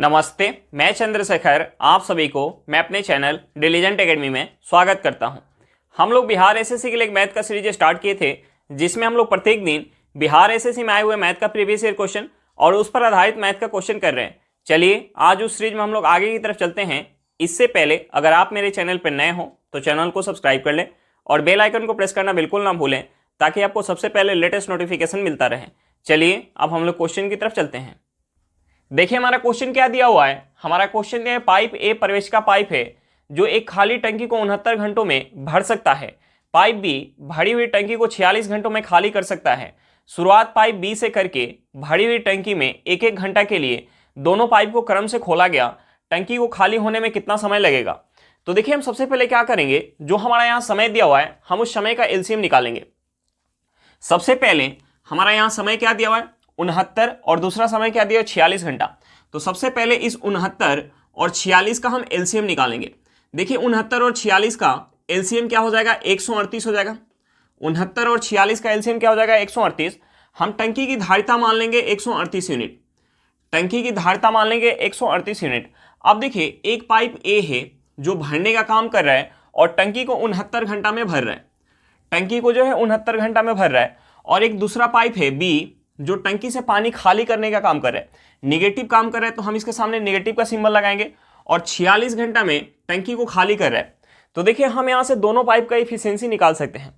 नमस्ते, मैं चंद्रशेखर आप सभी को मैं अपने चैनल डिलीजेंट एकेडमी में स्वागत करता हूं। हम लोग बिहार एसएससी के लिए एक मैथ का सीरीज स्टार्ट किए थे, जिसमें हम लोग प्रत्येक दिन बिहार एसएससी में आए हुए मैथ का प्रीवियस ईयर क्वेश्चन और उस पर आधारित मैथ का क्वेश्चन कर रहे हैं। चलिए आज उस सीरीज में हम लोग आगे की तरफ चलते हैं। इससे पहले अगर आप मेरे चैनल पर नए हो तो चैनल को सब्सक्राइब कर लें और बेल आइकन को प्रेस करना बिल्कुल ना भूलें, ताकि आपको सबसे पहले लेटेस्ट नोटिफिकेशन मिलता रहे। चलिए अब हम लोग क्वेश्चन की तरफ चलते हैं। देखिए हमारा क्वेश्चन क्या दिया हुआ है। हमारा क्वेश्चन दिया है पाइप ए प्रवेशिका पाइप है जो एक खाली टंकी को 69 घंटों में भर सकता है। पाइप बी भरी हुई टंकी को 46 घंटों में खाली कर सकता है। शुरुआत पाइप बी से करके भरी हुई टंकी में एक एक घंटा के लिए दोनों पाइप को क्रम से खोला गया। टंकी को खाली होने में कितना समय लगेगा। तो देखिए हम सबसे पहले क्या करेंगे, जो हमारा यहाँ समय दिया हुआ है हम उस समय का एलसीएम निकालेंगे। सबसे पहले हमारा यहाँ समय क्या दिया हुआ है 69 और दूसरा समय क्या दिया 46 घंटा। तो सबसे पहले इस 69 और 46 का हम एलसीएम निकालेंगे। देखिए 69 और 46 का एलसीएम क्या हो जाएगा 138 हो जाएगा। 69 और 46 का एलसीएम क्या हो जाएगा 138। हम टंकी की धारिता मान लेंगे 138 यूनिट। टंकी की धारिता मान लेंगे 138 यूनिट। अब देखिए एक पाइप ए है जो भरने का काम कर रहा है और टंकी को 69 घंटा में भर रहा है। टंकी को जो है 69 घंटा में भर रहा है। और एक दूसरा पाइप है बी जो टंकी से पानी खाली करने का काम कर रहा है, निगेटिव काम कर रहा है, तो हम इसके सामने निगेटिव का सिंबल लगाएंगे। और 46 घंटा में टंकी को खाली कर रहा है। तो देखिए हम यहाँ से दोनों पाइप का इफिशियंसी निकाल सकते हैं।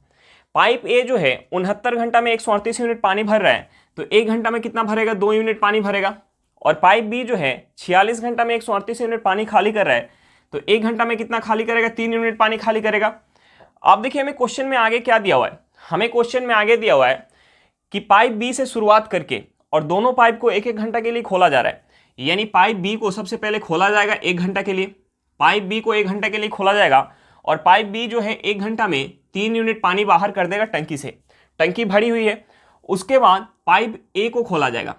पाइप ए जो है 69 घंटा में 138 यूनिट पानी भर रहा है, तो एक घंटा में कितना भरेगा 2 यूनिट पानी भरेगा। और पाइप बी जो है 46 घंटा में 138 यूनिट पानी खाली कर रहा है, तो एक घंटा में कितना खाली करेगा 3 यूनिट पानी खाली करेगा। अब देखिए हमें क्वेश्चन में आगे क्या दिया हुआ है। हमें क्वेश्चन में आगे दिया हुआ है कि पाइप बी से शुरुआत करके और दोनों पाइप को एक एक घंटा के लिए खोला जा रहा है। यानी पाइप बी को सबसे पहले खोला जाएगा 1 घंटा के लिए। पाइप बी को 1 घंटे के लिए खोला जाएगा और पाइप बी जो है 1 घंटा में 3 यूनिट पानी बाहर कर देगा टंकी से। टंकी भरी हुई है। उसके बाद पाइप ए को खोला जाएगा।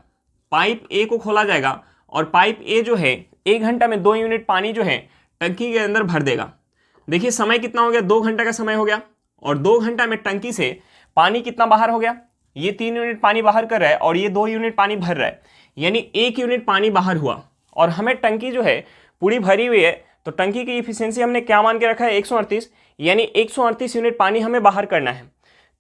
पाइप ए को खोला जाएगा और पाइप ए जो है 1 घंटा में 2 यूनिट पानी जो है टंकी के अंदर भर देगा। देखिए समय कितना हो गया 2 घंटा का समय हो गया। और 2 घंटा में टंकी से पानी कितना बाहर हो गया, ये 3 यूनिट पानी बाहर कर रहा है और ये 2 यूनिट पानी भर रहा है, यानी 1 यूनिट पानी बाहर हुआ। और हमें टंकी जो है पूरी भरी हुई है, तो टंकी की इफिशियंसी हमने क्या मान के रखा है 138, यानी 138 यूनिट पानी हमें बाहर करना है।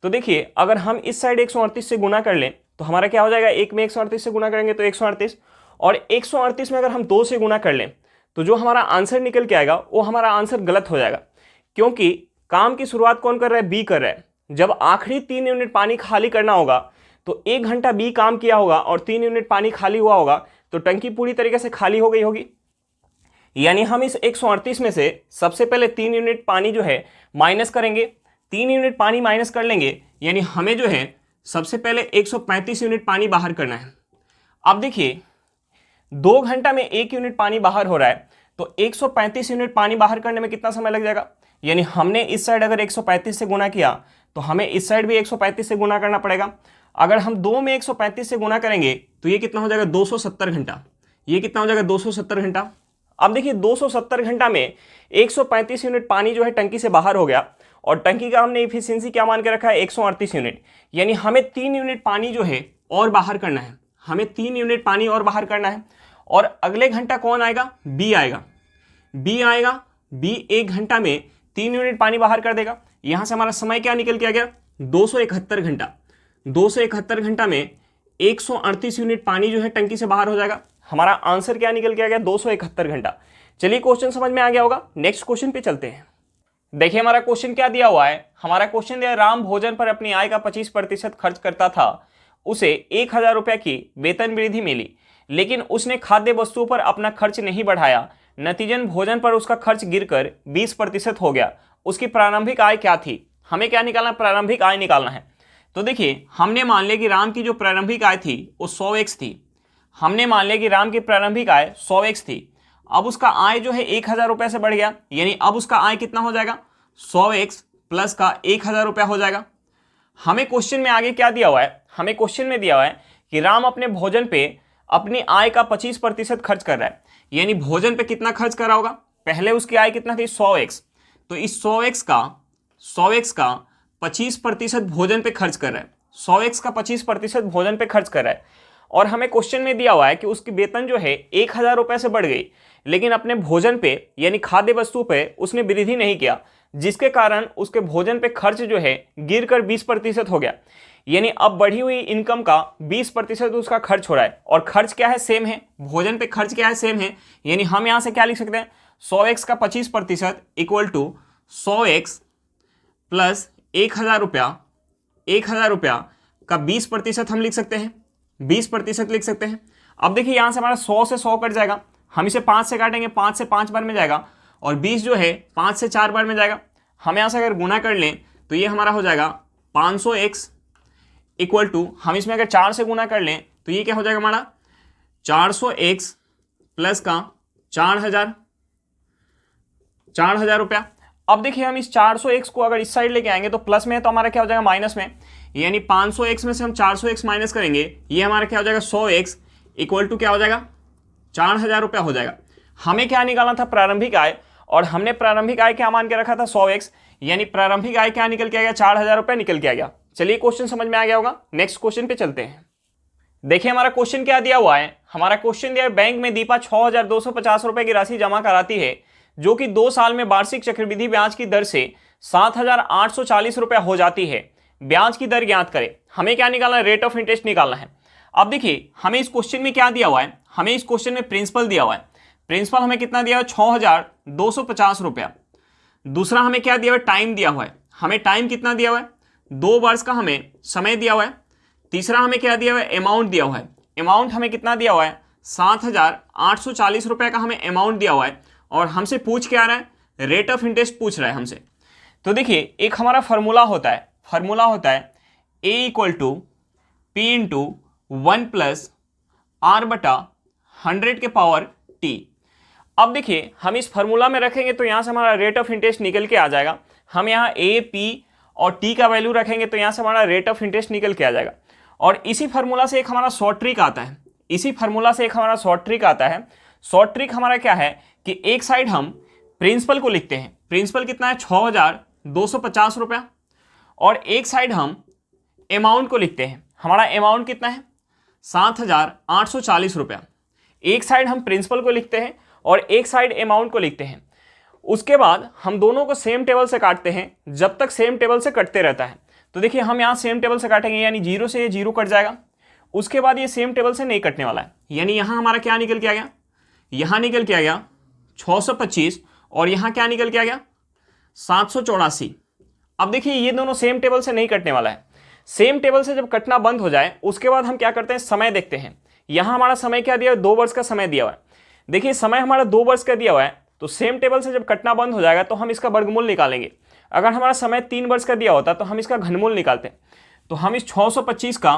तो देखिए अगर हम इस साइड 138 से गुना कर लें तो हमारा क्या हो जाएगा, एक में 138 से गुना करेंगे तो 138, और 138 में अगर हम 2 से गुना कर लें तो जो हमारा आंसर निकल के आएगा वो हमारा आंसर गलत हो जाएगा। क्योंकि काम की शुरुआत कौन कर रहा है, बी कर रहा है। जब आखिरी 3 यूनिट पानी खाली करना होगा तो 1 घंटा बी काम किया होगा और 3 यूनिट पानी खाली हुआ होगा, तो टंकी पूरी तरीके से खाली हो गई होगी। यानी हम इस 138 में से सबसे पहले 3 यूनिट पानी जो है माइनस करेंगे। 3 यूनिट पानी माइनस कर लेंगे, यानी हमें जो है सबसे पहले 135 यूनिट पानी बाहर करना है। अब देखिए 2 घंटा में 1 यूनिट पानी बाहर हो रहा है, तो 135 यूनिट पानी बाहर करने में कितना समय लग जाएगा। यानी हमने इस साइड अगर 135 से गुना किया तो हमें इस साइड भी 135 से गुना करना पड़ेगा। अगर हम 2 में 135 से गुना करेंगे तो ये कितना हो जाएगा 270 घंटा। ये कितना हो जाएगा 270 घंटा। अब देखिए 270 घंटा में 135 यूनिट पानी जो है टंकी से बाहर हो गया और टंकी का हमने इफिशियंसी क्या मान के रखा है 138 यूनिट। यानी हमें 3 यूनिट पानी जो है और बाहर करना है। हमें 3 यूनिट पानी और बाहर करना है। और अगले घंटा कौन आएगा, बी आएगा। बी आएगा, बी 1 घंटा में 3 यूनिट पानी बाहर कर देगा। यहां से हमारा समय क्या निकल के आ गया 271 घंटा। 271 घंटा में 138 यूनिट पानी जो है टंकी से बाहर हो जाएगा। हमारा आंसर क्या निकल के आ गया 271 घंटा। चलिए क्वेश्चन समझ में आ गया होगा। नेक्स्ट क्वेश्चन पे चलते हैं। देखिए हमारा क्वेश्चन क्या दिया हुआ है। हमारा क्वेश्चन दिया राम भोजन पर अपनी आय का 25% खर्च करता था। उसे 1000 रुपये की वेतन वृद्धि मिली, लेकिन उसने खाद्य वस्तुओं पर अपना खर्च नहीं बढ़ाया। नतीजन भोजन पर उसका खर्च गिरकर 20% हो गया। उसकी प्रारंभिक आय क्या थी। हमें क्या निकालना, प्रारंभिक आय निकालना है। तो देखिए हमने मान लिया कि राम की जो प्रारंभिक आय थी वो 100x थी। हमने मान लिया कि राम की प्रारंभिक आय 100x थी। अब उसका आय जो है 1000 रुपये से बढ़ गया, यानी अब उसका आय कितना हो जाएगा 100x प्लस का 1000 रुपया हो जाएगा। हमें क्वेश्चन में आगे क्या दिया हुआ है, हमें क्वेश्चन में दिया हुआ है कि राम अपने भोजन पे अपनी आय का 25% खर्च कर रहा है। यानी भोजन पे कितना खर्च कर रहा होगा, पहले उसकी आय कितना थी 100x, तो इस 100x का 25% भोजन पे खर्च कर रहा है। 100x का 25% भोजन पे खर्च कर रहा है। और हमें क्वेश्चन में दिया हुआ है कि उसकी वेतन जो है 1,000 रुपये से बढ़ गई, लेकिन अपने भोजन पे यानी खाद्य वस्तु पे उसने वृद्धि नहीं किया, जिसके कारण उसके भोजन पे खर्च जो है गिरकर 20% हो गया। यानी अब बढ़ी हुई इनकम का 20% उसका खर्च हो रहा है, और खर्च क्या है, सेम है, भोजन पे खर्च क्या है, सेम है। यानी हम यहाँ से क्या लिख सकते हैं, 100x का 25% इक्वल टू 100x प्लस 1,000 रुपया, 1,000 रुपया का 20% हम लिख सकते हैं, 20% लिख सकते हैं। अब देखिए यहाँ से हमारा 100 से 100 कट जाएगा, हम इसे 5 से काटेंगे, 5 से 5 बार में जाएगा, और 20 जो है 5 से 4 बार में जाएगा। हम यहाँ से अगर गुना कर लें तो ये हमारा हो जाएगा 500x इक्वल टू, हम इसमें अगर 4 से गुना कर लें तो ये क्या हो जाएगा हमारा 400x प्लस का 4,000 रुपया। अब देखिए हम इस 400x को अगर इस साइड लेके आएंगे तो प्लस में है, तो हमारा क्या हो जाएगा माइनस में, यानी 500x में से हम 400x माइनस करेंगे, ये हमारा क्या हो जाएगा 100x इक्वल टू क्या हो जाएगा 4,000 रुपया हो जाएगा। हमें क्या निकालना था, प्रारंभिक आय, और हमने प्रारंभिक आय क्या मान के रखा था 100x, यानी प्रारंभिक आय क्या निकल के आ गया 4,000 रुपया निकल के आ गया। चलिए क्वेश्चन समझ में आ गया होगा, नेक्स्ट क्वेश्चन पे चलते हैं। देखिए हमारा क्वेश्चन क्या दिया हुआ है, हमारा क्वेश्चन दिया है बैंक में दीपा 6,250 रुपए की राशि जमा कराती है, जो कि 2 साल में वार्षिक चक्रवृद्धि ब्याज की दर से 7,840 रुपया हो जाती है। ब्याज की दर ज्ञात करें। हमें क्या निकालना है, रेट ऑफ इंटरेस्ट निकालना है। अब देखिए हमें इस क्वेश्चन में क्या दिया हुआ है, हमें इस क्वेश्चन में प्रिंसिपल दिया हुआ है। प्रिंसिपल हमें कितना दिया हुआ है 6,250 रुपया। दूसरा हमें क्या दिया हुआ है, टाइम दिया हुआ है, हमें टाइम कितना दिया हुआ है 2 वर्ष का हमें समय दिया हुआ है। तीसरा हमें क्या दिया हुआ है, अमाउंट दिया हुआ है। अमाउंट हमें कितना दिया हुआ है 7,840 रुपये का हमें अमाउंट दिया हुआ है, और हमसे पूछ क्या रहा है, रेट ऑफ इंटरेस्ट पूछ रहा है हमसे। तो देखिए एक हमारा फार्मूला होता है A equal to P into 1 plus R बटा 100 के पावर टी। अब देखिए हम इस फार्मूला में रखेंगे तो यहाँ से हमारा रेट ऑफ इंटरेस्ट निकल के आ जाएगा। हम यहाँ ए, पी और टी का वैल्यू रखेंगे तो यहाँ से हमारा रेट ऑफ इंटरेस्ट निकल के आ जाएगा। और इसी फार्मूला से एक हमारा शॉर्ट ट्रिक आता है, शॉर्ट ट्रिक हमारा क्या है कि एक साइड हम प्रिंसिपल को लिखते हैं, प्रिंसिपल कितना है 6,250 रुपया, और एक साइड हम अमाउंट को लिखते हैं, हमारा अमाउंट कितना है 7,840 रुपया। एक साइड हम प्रिंसिपल को लिखते हैं और एक साइड अमाउंट को लिखते हैं। उसके बाद हम दोनों को सेम टेबल से काटते हैं, जब तक सेम टेबल से कटते रहता है। तो देखिए हम यहाँ सेम टेबल से काटेंगे, यानी 0 से ये 0 कट जाएगा। उसके बाद ये सेम टेबल से नहीं कटने वाला है, यानी यहाँ हमारा क्या निकल के आ गया, यहाँ निकल के आ गया 625, और यहाँ क्या निकल के आ गया 784। अब देखिए ये दोनों सेम टेबल से नहीं कटने वाला है। सेम टेबल से जब कटना बंद हो जाए उसके बाद हम क्या करते हैं, समय देखते हैं। यहाँ हमारा समय क्या दिया है, 2 वर्ष का समय दिया हुआ है। देखिए समय हमारा 2 वर्ष का दिया हुआ है, तो सेम टेबल से जब कटना बंद हो जाएगा तो हम इसका वर्गमूल निकालेंगे। अगर हमारा समय 3 वर्ष का दिया होता तो हम इसका घनमूल निकालते हैं। तो हम इस 625 का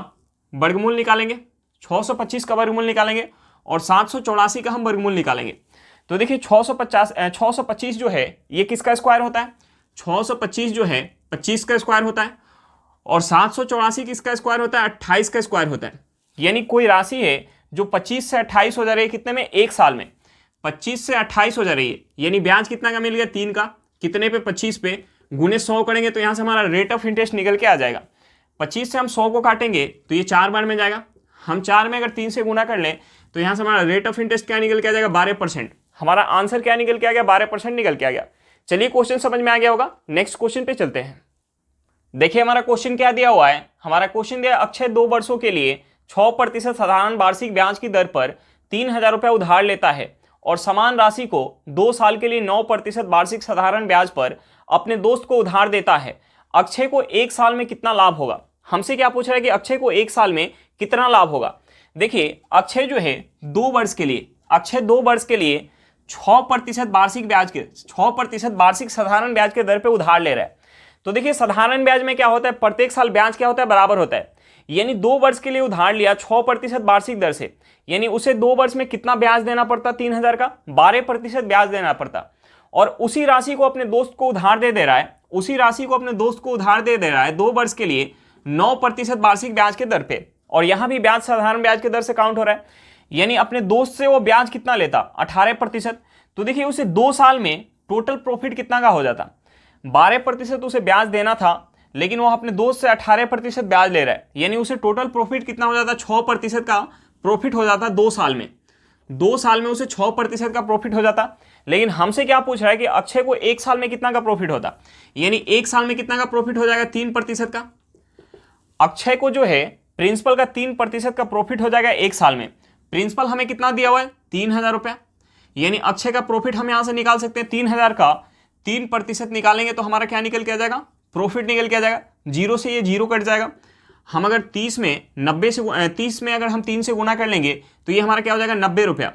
वर्गमूल निकालेंगे, 625 का वर्गमूल निकालेंगे, और 784 का हम वर्गमूल निकालेंगे। तो देखिए 625 जो है ये किसका स्क्वायर होता है, 625 जो है 25 का स्क्वायर होता है, और 784 किसका स्क्वायर होता है, 28 का स्क्वायर होता है। यानी कोई राशि है जो 25 से 28 हो जा रही है, कितने में, 1 साल में 25 से 28 हो जा रही है। यानी ब्याज कितना का मिल गया, 3 का, कितने पे, 25 पे, गुने 100 करेंगे तो यहाँ से हमारा रेट ऑफ इंटरेस्ट निकल के आ जाएगा। 25 से हम 100 को काटेंगे तो ये 4 बार में जाएगा। हम 4 में अगर 3 से गुना कर लें तो यहाँ से हमारा रेट ऑफ इंटरेस्ट क्या निकल के आ जाएगा, 12%। हमारा आंसर क्या निकल के आ गया, 12% निकल के आ गया। चलिए क्वेश्चन समझ में आ गया होगा, नेक्स्ट क्वेश्चन पे चलते हैं। देखिए हमारा क्वेश्चन क्या दिया हुआ है, हमारा क्वेश्चन दिया अक्षय 2 वर्षों के लिए 6% साधारण वार्षिक ब्याज की दर पर 3,000 रुपया उधार लेता है, और समान राशि को 2 साल के लिए 9% वार्षिक साधारण ब्याज पर अपने दोस्त को उधार देता है। अक्षय को 1 साल में कितना लाभ होगा। हमसे क्या पूछ रहा है कि अक्षय को 1 साल में कितना लाभ होगा। देखिए अक्षय जो है 2 वर्ष के लिए, अक्षय 2 वर्ष के लिए 6% वार्षिक ब्याज के, 6% वार्षिक साधारण ब्याज के दर पे उधार ले रहा है। तो देखिए साधारण ब्याज में क्या होता है, प्रत्येक साल ब्याज क्या होता है, बराबर होता है। यानी 2 वर्ष के लिए उधार लिया 6% वार्षिक दर से, यानी उसे 2 वर्ष में कितना ब्याज देना पड़ता, 3,000 का 12% ब्याज देना पड़ता। और उसी राशि को अपने दोस्त को उधार दे दे रहा है, उसी राशि को अपने दोस्त को उधार दे दे रहा है 2 वर्ष के लिए 9% वार्षिक ब्याज के दर पे, और यहाँ भी ब्याज साधारण ब्याज के दर से काउंट हो रहा है। यानी अपने दोस्त से वो ब्याज कितना लेता, 18%। तो देखिए उसे 2 साल में टोटल प्रॉफिट कितना का हो जाता, 12% उसे ब्याज देना था, लेकिन वो अपने दोस्त से 18% ब्याज ले रहा है, यानी उसे टोटल प्रॉफिट कितना हो जाता, 6% का प्रॉफिट हो जाता 2 साल में, 2 साल में उसे 6% का प्रॉफिट हो जाता। लेकिन हमसे क्या पूछ रहा है कि अक्षय को 1 साल में कितना का प्रॉफिट होता, यानी 1 साल में कितना का प्रॉफिट हो जाएगा, 3% का। अक्षय को जो है प्रिंसिपल का 3% का प्रॉफिट हो जाएगा 1 साल में। प्रिंसिपल हमें कितना दिया हुआ है, 3000 रुपया, यानी अक्षय का प्रॉफिट हम यहां से निकाल सकते हैं 3000 का 3% निकालेंगे तो हमारा क्या निकल के आ जाएगा, प्रॉफिट निकल के आ जाएगा। जीरो से ये जीरो कट जाएगा। हम अगर 30 में 30 में अगर हम 3 से गुना कर लेंगे तो ये हमारा क्या हो जाएगा, 90 रुपया।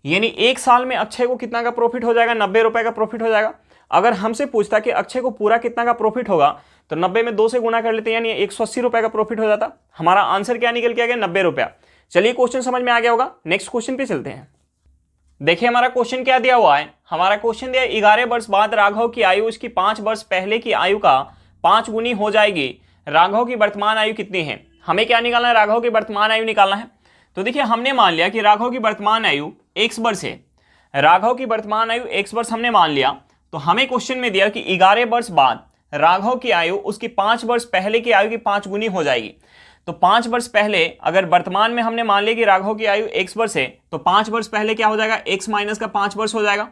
यानी 1 साल में अक्षय को कितना का प्रॉफिट हो जाएगा, 90 रुपये का प्रॉफिट हो जाएगा। अगर हमसे पूछता कि अक्षय को पूरा कितना का प्रॉफिट होगा तो 90 में 2 से गुना कर लेते हैं, यानी 180 रुपये का प्रॉफिट हो जाता। हमारा आंसर क्या निकल के आ गया, 90 रुपया। चलिए क्वेश्चन समझ में आ गया होगा। नेक्स्ट क्वेश्चन पे चलते हैं। देखिए हमारा क्वेश्चन क्या दिया हुआ है। हमारा क्वेश्चन दिया 11 वर्ष बाद राघव की आयु उसकी 5 वर्ष पहले की आयु का 5 गुनी हो जाएगी। राघव की वर्तमान आयु कितनी है। हमें क्या निकालना है, राघव की वर्तमान आयु निकालना है। तो देखिए हमने मान लिया कि राघव की वर्तमान आयु x वर्ष है। राघव की वर्तमान आयु x वर्ष हमने मान लिया। तो हमें क्वेश्चन में दिया कि 11 वर्ष बाद राघव की आयु उसकी 5 वर्ष पहले की आयु की 5 गुनी हो जाएगी। तो 5 वर्ष पहले अगर वर्तमान में हमने मान लिया कि राघव की आयु x वर्ष है तो 5 वर्ष पहले क्या हो जाएगा, x माइनस का 5 वर्ष हो जाएगा।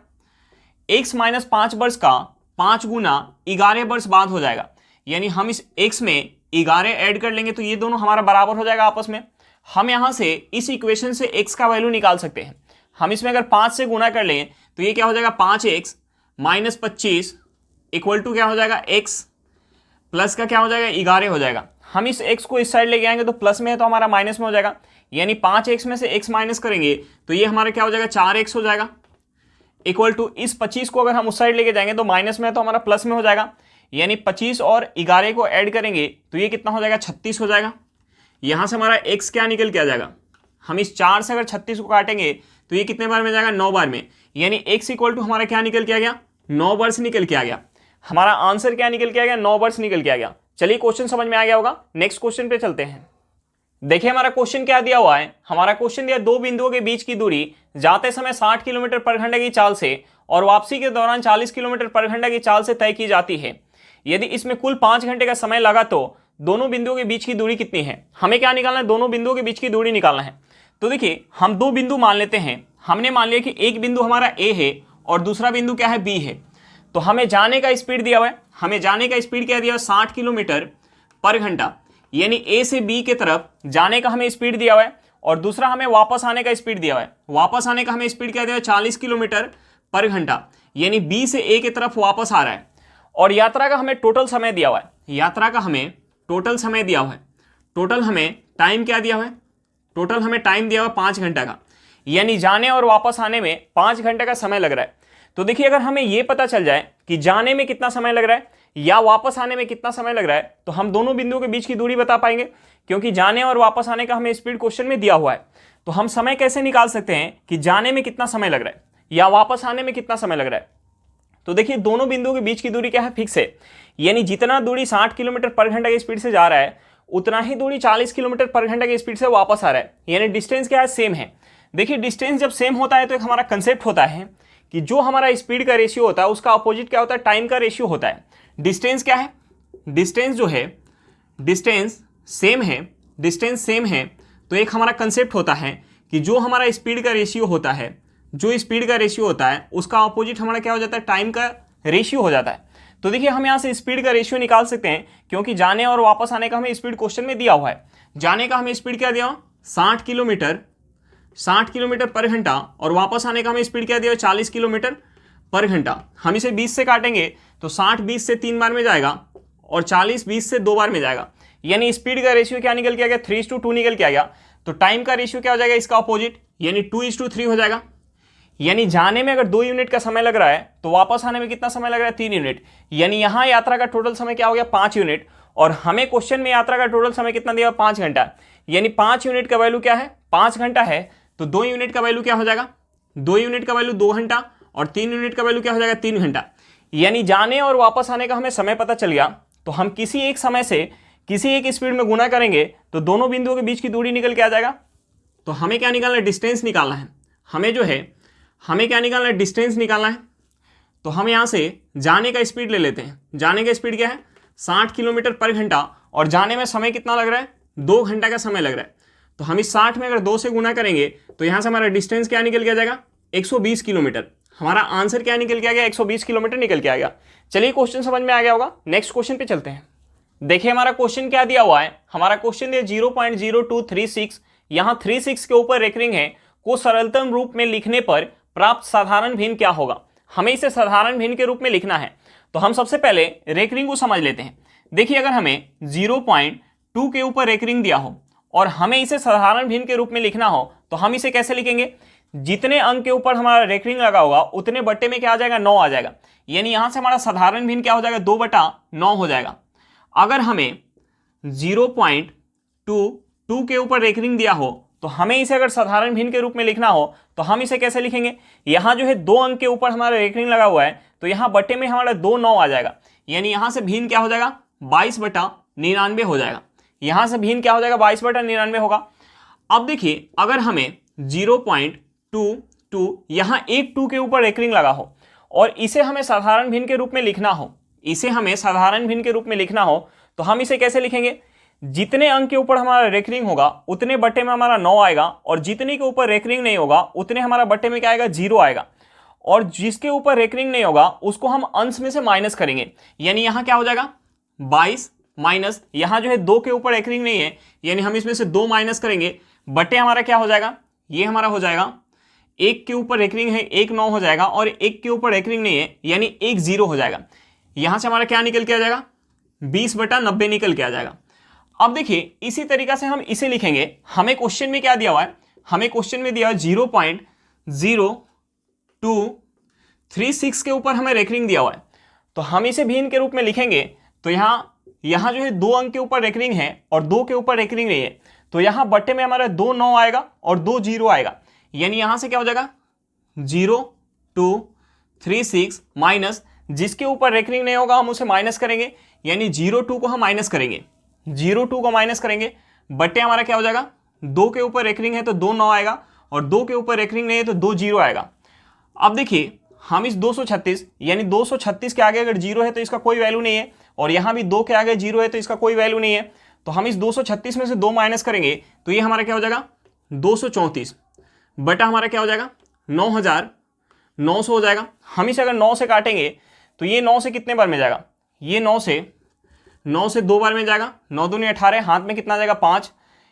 x माइनस 5 वर्ष का 5 गुना 11 वर्ष बाद हो जाएगा। यानी हम इस x में 11 ऐड कर लेंगे तो ये दोनों हमारा बराबर हो जाएगा आपस में। हम यहां से इस इक्वेशन से x का वैल्यू निकाल सकते हैं। हम इसमें अगर 5 से गुना कर लें तो ये क्या हो जाएगा, 5x माइनस 25 इक्वल टू क्या हो जाएगा, x प्लस का क्या हो जाएगा, 11 हो जाएगा। हम इस x को इस साइड लेके आएंगे तो प्लस में है तो हमारा माइनस में हो जाएगा। यानी 5x में से x माइनस करेंगे तो ये हमारा क्या हो जाएगा, 4x हो जाएगा। इक्वल टू इस 25 को अगर हम उस साइड लेके जाएंगे तो माइनस में है तो हमारा प्लस में हो जाएगा। यानी 25 और 11 को ऐड करेंगे तो ये कितना हो जाएगा, 36 हो जाएगा। यहाँ से हमारा x क्या निकल के आ जाएगा, हम इस 4 से अगर 36 को काटेंगे तो ये कितने बार में जाएगा, 9 बार में। यानी x इक्वल टू हमारा क्या निकल के आ गया, 9 वर्ष निकल के आ गया। हमारा आंसर क्या निकल के आ गया, 9 वर्ष निकल के आ गया। चलिए क्वेश्चन समझ में आ गया होगा। नेक्स्ट क्वेश्चन पे चलते हैं। देखिए हमारा क्वेश्चन क्या दिया हुआ है। हमारा क्वेश्चन दिया 2 बिंदुओं के बीच की दूरी जाते समय 60 किलोमीटर पर घंटे की चाल से और वापसी के दौरान 40 किलोमीटर पर घंटे की चाल से तय की जाती है। यदि इसमें कुल 5 घंटे का समय लगा तो दोनों बिंदुओं के बीच की दूरी कितनी है। हमें क्या निकालना है, दोनों बिंदुओं के बीच की दूरी निकालना है। तो देखिए हम 2 बिंदु मान लेते हैं। हमने मान लिया कि एक बिंदु हमारा A है और दूसरा बिंदु क्या है, B है। तो हमें जाने का स्पीड दिया हुआ है। हमें जाने का स्पीड क्या दिया हुआ है, 60 किलोमीटर पर घंटा। यानी A से B के तरफ जाने का हमें स्पीड दिया हुआ है और दूसरा हमें वापस आने का स्पीड दिया हुआ है। वापस आने का हमें स्पीड क्या दिया हुआ है, 40 किलोमीटर पर घंटा। यानी B से A की तरफ वापस आ रहा है। और यात्रा का हमें टोटल समय दिया हुआ है। यात्रा का हमें टोटल समय दिया हुआ है। टोटल हमें टाइम क्या दिया हुआ है, टोटल हमें टाइम दिया हुआ है 5 घंटा का। यानी जाने और वापस आने में 5 घंटे का समय लग रहा है। तो देखिए अगर हमें यह पता चल जाए कि जाने में कितना समय लग रहा है या वापस आने में कितना समय लग रहा है तो हम दोनों बिंदुओं के बीच की दूरी बता पाएंगे। क्योंकि जाने और वापस आने का हमें स्पीड क्वेश्चन में दिया हुआ है। तो हम समय कैसे निकाल सकते हैं कि जाने में कितना समय लग रहा है या वापस आने में कितना समय लग रहा है। तो देखिए दोनों बिंदुओं के बीच की दूरी क्या है, फिक्स है। यानी जितना दूरी 60 किलोमीटर पर घंटा की स्पीड से जा रहा है उतना ही दूरी 40 किलोमीटर पर घंटा की स्पीड से वापस आ रहा है। यानी डिस्टेंस क्या है, सेम है। देखिए डिस्टेंस जब सेम होता है तो एक हमारा कंसेप्ट होता है कि जो हमारा स्पीड का रेशियो होता है उसका अपोजिट क्या होता है, टाइम का रेशियो होता है। डिस्टेंस क्या है, डिस्टेंस जो है डिस्टेंस सेम है। डिस्टेंस सेम है तो एक हमारा कंसेप्ट होता है कि जो हमारा स्पीड का रेशियो होता है, जो स्पीड का रेशियो होता है उसका अपोजिट हमारा क्या हो जाता है, टाइम का रेशियो हो जाता है। तो देखिए हम यहाँ से स्पीड का रेशियो निकाल सकते हैं क्योंकि जाने और वापस आने का हमें स्पीड क्वेश्चन में दिया हुआ है। जाने का हमें स्पीड क्या दिया हुआ, 60 किलोमीटर पर घंटा और वापस आने का हमें स्पीड क्या दिया हुआ, 40 किलोमीटर पर घंटा। हम इसे 20 से काटेंगे तो 60 20 से 3 बार में जाएगा और 40 20 से 2 बार में जाएगा। यानी स्पीड का रेशियो क्या निकल के आ गया, 3:2 निकल के आ गया। तो टाइम का रेशियो क्या हो जाएगा, इसका अपोजिट, यानी 2:3 हो जाएगा। यानी जाने में अगर 2 यूनिट का समय लग रहा है तो वापस आने में कितना समय लग रहा है, 3 यूनिट। यानी यहाँ यात्रा का टोटल समय क्या हो गया, 5 यूनिट। और हमें क्वेश्चन में यात्रा का टोटल समय कितना दिया, 5 घंटा। यानी 5 यूनिट का वैल्यू क्या है, 5 घंटा है। तो 2 यूनिट का वैल्यू क्या हो जाएगा, 2 यूनिट का वैल्यू 2 घंटा और 3 यूनिट का वैल्यू क्या हो जाएगा, 3 घंटा। यानी जाने और वापस आने का हमें समय पता चल गया। तो हम किसी एक समय से किसी एक स्पीड में गुना करेंगे तो दोनों बिंदुओं के बीच की दूरी निकल के आ जाएगा। तो हमें क्या निकालना है, डिस्टेंस निकालना है। हमें जो है हमें क्या निकालना है, डिस्टेंस निकालना है। तो हम यहाँ से जाने का स्पीड ले लेते हैं। जाने का स्पीड क्या है, 60 किलोमीटर पर घंटा और जाने में समय कितना लग रहा है, 2 घंटा का समय लग रहा है। तो हम इस 60 में अगर 2 से गुना करेंगे तो यहाँ से हमारा डिस्टेंस क्या निकल के आ जाएगा, 120 किलोमीटर। हमारा आंसर क्या निकल के आ गया, 120 किलोमीटर निकल के आ गया। चलिए क्वेश्चन समझ में आ गया होगा, नेक्स्ट क्वेश्चन पे चलते हैं। देखिए हमारा क्वेश्चन क्या दिया हुआ है, हमारा क्वेश्चन है 0.0236, यहाँ 36 के ऊपर रेकरिंग है, को सरलतम रूप में लिखने पर प्राप्त साधारण भिन्न क्या होगा। हमें इसे साधारण भिन्न के रूप में लिखना है, तो हम सबसे पहले रेकरिंग को समझ लेते हैं। देखिए अगर हमें 0.2 के ऊपर रेकरिंग दिया हो और हमें इसे साधारण भिन्न के रूप में लिखना हो, तो हम इसे कैसे लिखेंगे, जितने अंक के ऊपर हमारा रेकरिंग लगा होगा उतने बट्टे में क्या आ जाएगा, 9 आ जाएगा। यानी यहां से हमारा साधारण भिन्न क्या हो जाएगा, 2/9 हो जाएगा। अगर हमें 0.22 के ऊपर रेकरिंग दिया हो तो हमें इसे अगर साधारण भिन्न के रूप में लिखना हो तो हम इसे कैसे लिखेंगे, यहां जो है 2 अंक के ऊपर हमारा रेकरिंग लगा हुआ है, तो यहां बट्टे में हमारा 2/9 आ जाएगा। यानी यहां से भिन्न क्या हो जाएगा, 22/99 हो जाएगा। यहां से भिन्न क्या हो जाएगा, 22/99 होगा। अब देखिए अगर हमें 0.22 यहां एक 2 के ऊपर रेकरिंग लगा हो और इसे हमें साधारण भिन्न के रूप में लिखना हो, इसे हमें साधारण भिन्न के रूप में लिखना हो तो हम इसे कैसे लिखेंगे, जितने अंक के ऊपर हमारा रेकरिंग होगा उतने बट्टे में हमारा 9 आएगा, और जितने के ऊपर रेकरिंग नहीं होगा उतने हमारा बट्टे में क्या आएगा, 0 आएगा। और जिसके ऊपर रेकरिंग नहीं होगा उसको हम अंश में से माइनस करेंगे। यानी यहां क्या हो जाएगा, 22 माइनस, यहां जो है 2 के ऊपर रेकरिंग नहीं है, यानी हम इसमें से 2 माइनस करेंगे, बट्टे हमारा क्या हो जाएगा, ये हमारा हो जाएगा 1 के ऊपर रेकरिंग है 1 9 हो जाएगा, और 1 के ऊपर रेकरिंग नहीं है यानी 1 0 हो जाएगा। यहां से हमारा क्या निकल के आ जाएगा, 20/90 निकल के आ जाएगा। अब देखिए इसी तरीका से हम इसे लिखेंगे। हमें क्वेश्चन में क्या दिया हुआ है, हमें क्वेश्चन में दिया हुआ 0.0236 के ऊपर हमें रेकरिंग दिया हुआ है, तो हम इसे भिन्न के रूप में लिखेंगे। तो यहाँ जो है 2 अंक के ऊपर रेकरिंग है और 2 के ऊपर रेकरिंग नहीं है, तो यहाँ बट्टे में हमारा 2/9 आएगा और 2 0 आएगा। यानी यहां से क्या हो जाएगा, 0.236 माइनस, जिसके ऊपर रेकरिंग नहीं होगा हम उसे माइनस करेंगे, यानी 0.2 को हम माइनस करेंगे, 0.2 को माइनस करेंगे, बट्टे हमारा क्या हो जाएगा, 2 के ऊपर रेकरिंग है तो 2/9 आएगा, और 2 के ऊपर रेकरिंग नहीं है तो 2 0 आएगा। अब देखिए हम इस 236 यानी 236 के आगे अगर 0 है तो इसका कोई वैल्यू नहीं है, और यहां भी 2 के आगे 0 है तो इसका कोई वैल्यू नहीं है, तो हम इस 236 में से 2 माइनस करेंगे तो ये हमारा क्या हो जाएगा, 234 बटा हमारा क्या हो जाएगा, 9900 हो जाएगा। हम इसे अगर 9 से काटेंगे तो ये 9 से कितने बार में जाएगा, ये 9 से 2 बार में जाएगा, 9 दूनी 18, हाथ में कितना जाएगा 5,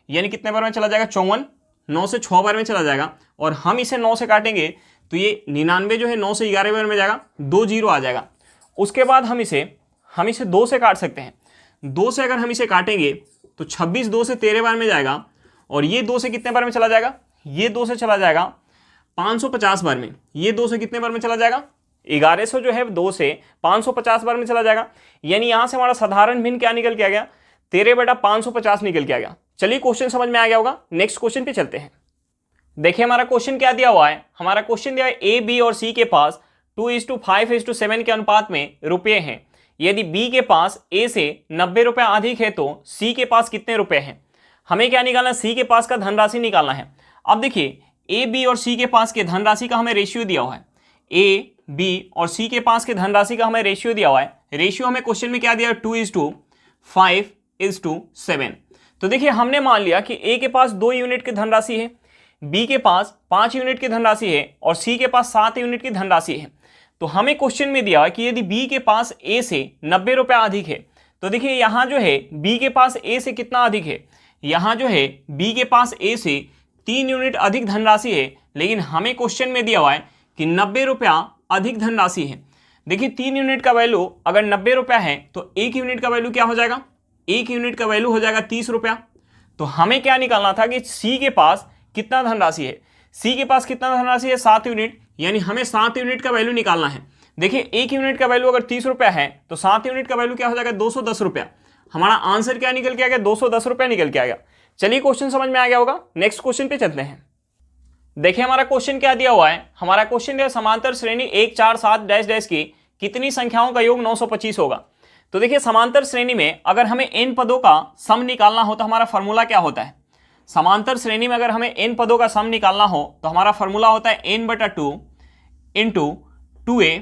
यानी कितने बार में चला जाएगा 54, 9 से 6 बार में चला जाएगा। और हम इसे 9 से काटेंगे तो ये 99 जो है 9 से 11 बार में जाएगा, 2 0 आ जाएगा। उसके बाद हम इसे 2 से काट सकते हैं। 2 से अगर हम इसे काटेंगे तो 26 2 से 13 बार में जाएगा, और ये 2 से कितने बार में चला जाएगा, ये 2 से चला जाएगा 550 बार में। ये 2 से कितने बार में चला जाएगा, 1100 जो है 2 से 550 बार में चला जाएगा। यानी यहां से हमारा साधारण भिन्न क्या निकल के आ गया, 13/550 निकल के आ गया। चलिए क्वेश्चन समझ में आ गया होगा, नेक्स्ट क्वेश्चन पे चलते हैं। देखिए हमारा क्वेश्चन क्या दिया हुआ है, हमारा क्वेश्चन दिया है ए बी और सी के पास 2:5:7 के अनुपात में रुपये हैं। यदि बी के पास ए से 90 रुपये अधिक है तो सी के पास कितने रुपए हैं। हमें क्या निकालना है, सी के पास का धनराशि निकालना है। अब देखिए ए बी और सी के पास के धनराशि का हमें रेशियो दिया हुआ है, ए बी और सी के पास के धनराशि का हमें रेशियो दिया हुआ है। रेशियो हमें क्वेश्चन में क्या दिया है, 2:5:7। तो देखिए हमने मान लिया कि ए के पास 2 यूनिट की धनराशि है, बी के पास 5 यूनिट की धनराशि है, और सी के पास 7 यूनिट की धनराशि है। तो हमें क्वेश्चन में दिया कि यदि बी के पास ए से 90 रुपये अधिक है, तो देखिए यहाँ जो है बी के पास ए से कितना अधिक है, यहाँ जो है बी के पास ए से 3 यूनिट अधिक धनराशि है, लेकिन हमें क्वेश्चन में दिया हुआ है कि 90 रुपया अधिक धनराशि है। देखिए 3 यूनिट का वैल्यू अगर 90 रुपया है तो 1 यूनिट का वैल्यू क्या हो जाएगा, 1 यूनिट का वैल्यू हो जाएगा 30 रुपया। तो हमें क्या निकालना था कि सी के पास कितना धनराशि है, सी के पास कितना धनराशि है, 7 यूनिट, यानी हमें 7 यूनिट का वैल्यू निकालना है। देखिए 1 यूनिट का वैल्यू अगर 30 रुपया है तो 7 यूनिट का वैल्यू क्या हो जाएगा, 210 रुपया। हमारा आंसर क्या निकल के आ गया, 210 रुपया निकल के आ गया। चलिए क्वेश्चन समझ में आ गया होगा, नेक्स्ट क्वेश्चन पे चलते हैं। देखिए हमारा क्वेश्चन क्या दिया हुआ है, हमारा क्वेश्चन है समांतर श्रेणी 1 4 7 डैश डैश की कितनी संख्याओं का योग 925 होगा। तो देखिए समांतर श्रेणी में अगर हमें n पदों का सम निकालना हो तो हमारा फॉर्मूला क्या होता है। समांतर श्रेणी में अगर हमें n पदों का सम निकालना हो तो हमारा फॉर्मूला होता है n/2 into 2a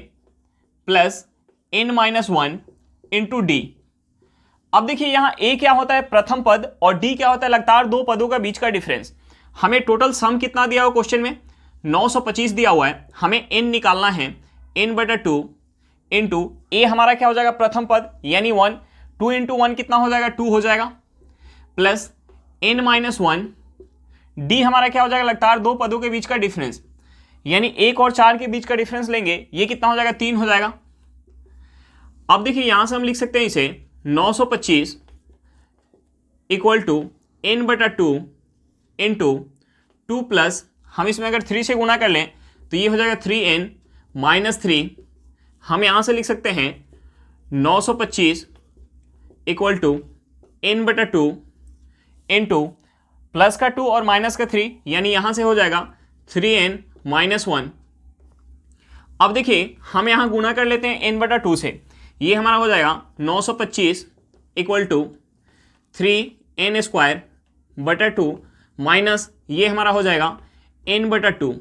plus n-1 into d। अब देखिए यहाँ ए क्या होता है, प्रथम पद, और डी क्या होता है, लगातार दो पदों का बीच का डिफरेंस। हमें टोटल सम कितना दिया हुआ क्वेश्चन में, 925 दिया हुआ है, हमें n निकालना है, n/2 इंटू ए हमारा क्या हो जाएगा, प्रथम पद यानी 1, 2 इंटू 1 कितना हो जाएगा, 2 हो जाएगा, प्लस n-1, डी हमारा क्या हो जाएगा, लगातार दो पदों के बीच का डिफरेंस, यानी 1 और 4 के बीच का डिफरेंस लेंगे, ये कितना हो जाएगा, 3 हो जाएगा। अब देखिए यहां से हम लिख सकते हैं इसे 925 equal to n/2 into 2 plus, हम इसमें अगर 3 से गुना कर लें तो ये हो जाएगा 3n-3। हम यहां से लिख सकते हैं 925 equal to n/2 into plus का 2 और माइनस का 3, यानी यहां से हो जाएगा 3n-1। अब देखिए हम यहां गुना कर लेते हैं n/2 से, ये हमारा हो जाएगा 925 इक्वल टू 3n² माइनस ये हमारा हो जाएगा n/2।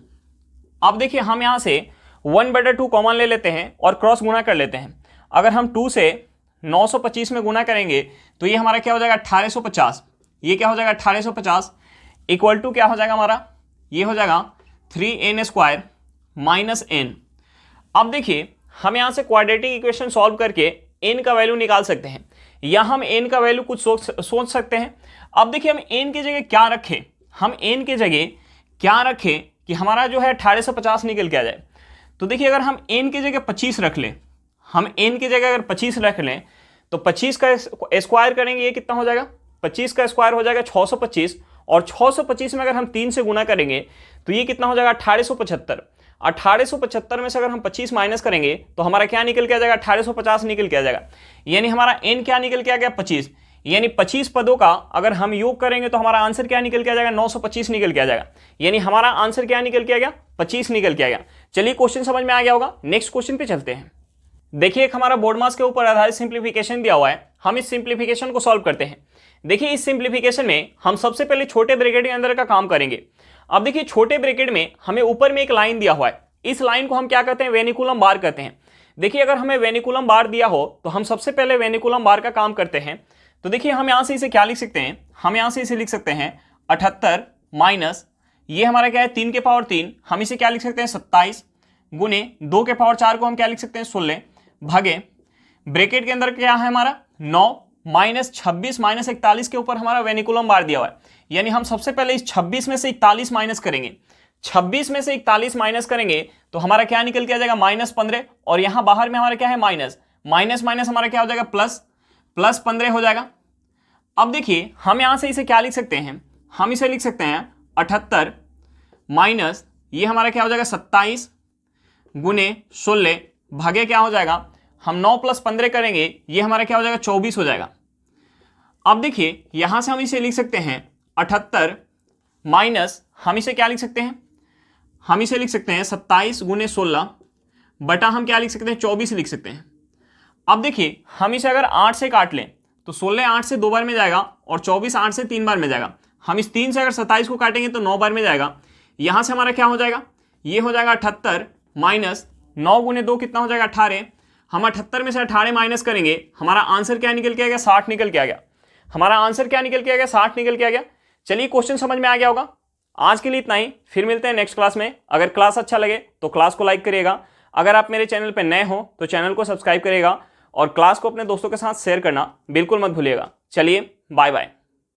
अब देखिए हम यहाँ से 1/2 कॉमन ले लेते हैं और क्रॉस गुना कर लेते हैं। अगर हम 2 से 925 में गुना करेंगे तो ये हमारा क्या हो जाएगा, 1850। ये क्या हो जाएगा, 1850 इक्वल टू क्या हो जाएगा हमारा, ये हो जाएगा 3n² माइनस n। अब देखिए हम यहाँ से क्वाड्रेटिक इक्वेशन सॉल्व करके n का वैल्यू निकाल सकते हैं, या हम n का वैल्यू कुछ सोच सकते हैं। अब देखिए हम n की जगह क्या रखें, हम n की जगह क्या रखें कि हमारा जो है 1850 निकल के आ जाए। तो देखिए अगर हम n की जगह 25 रख लें, हम n की जगह अगर 25 रख लें तो 25 का स्क्वायर करेंगे, ये कितना हो जाएगा, 25 का स्क्वायर हो जाएगा 625, और 625 में अगर हम 3 से गुना करेंगे तो ये कितना हो जाएगा, 1875। 1875 में से अगर हम 25 माइनस करेंगे तो हमारा क्या निकल के आ जाएगा, 1850 निकल के आ जाएगा, यानी हमारा n क्या निकल के आ गया, 25। यानी 25 पदों का अगर हम योग करेंगे तो हमारा आंसर क्या निकल के आ जाएगा, 925 निकल के आ जाएगा, यानी हमारा आंसर क्या निकल के आ गया, 25 निकल के आ गया। चलिए क्वेश्चन समझ में आ गया होगा, नेक्स्ट क्वेश्चन पे चलते हैं। देखिए एक हमारा बोर्ड मास के ऊपर आधारित सिंप्लीफिकेशन दिया हुआ है, हम इस सिंप्लीफिकेशन को सॉल्व करते हैं। देखिए इस सिंप्लीफिकेशन में हम सबसे पहले छोटे ब्रैकेट के अंदर का काम करेंगे। अब देखिए छोटे ब्रैकेट में हमें ऊपर में एक लाइन दिया हुआ है, इस लाइन को हम क्या कहते हैं, वेनिकुलम बार कहते हैं। देखिए अगर हमें वेनिकुलम बार दिया हो तो हम सबसे पहले वेनिकुलम बार का काम करते हैं। तो देखिए हम यहां से इसे क्या लिख सकते हैं, हम यहां से इसे लिख सकते हैं 78 माइनस ये हमारा क्या है 3 के पावर 3, हम इसे क्या लिख सकते हैं 27 गुने 2 के पावर 4 को हम क्या लिख सकते हैं 16 भागे ब्रैकेट के अंदर क्या है हमारा 9 माइनस 26 माइनस 41 के ऊपर हमारा वेनिकुलम बार दिया हुआ है। यानी हम सबसे पहले इस 26 में से 41 माइनस करेंगे, 26 में से 41 माइनस करेंगे तो हमारा क्या निकल के आ जाएगा -15, और यहां बाहर में हमारा क्या है माइनस माइनस माइनस हमारा क्या हो जाएगा प्लस 15 हो जाएगा। अब देखिए हम यहां से इसे क्या लिख सकते हैं, हम इसे लिख सकते हैं 78 माइनस ये हमारा क्या हो जाएगा 27 गुने 16 भागे क्या हो जाएगा, हम 9 + 15 करेंगे, ये हमारा क्या हो जाएगा 24 हो जाएगा। अब देखिए यहां से हम इसे लिख सकते हैं 78 माइनस हम इसे क्या लिख सकते हैं, हम इसे लिख सकते हैं 27 गुने 16 बटा हम क्या लिख सकते हैं 24 लिख सकते हैं। अब देखिए हम इसे अगर 8 से काट लें तो 16 8 से 2 बार में जाएगा और 24 8 से 3 बार में जाएगा। हम इस 3 से अगर 27 को काटेंगे तो 9 बार में जाएगा। यहां से हमारा क्या हो जाएगा, ये हो जाएगा 78 माइनस 9 गुने 2 कितना हो जाएगा 18। हम 78 में से 18 माइनस करेंगे, हमारा आंसर क्या निकल के आ गया 60 निकल के आ गया। हमारा आंसर क्या निकल के आ गया 60 निकल के आ गया। चलिए क्वेश्चन समझ में आ गया होगा। आज के लिए इतना ही, फिर मिलते हैं नेक्स्ट क्लास में। अगर क्लास अच्छा लगे तो क्लास को लाइक करिएगा, अगर आप मेरे चैनल पर नए हो तो चैनल को सब्सक्राइब करिएगा और क्लास को अपने दोस्तों के साथ शेयर करना बिल्कुल मत भूलिएगा। चलिए बाय बाय।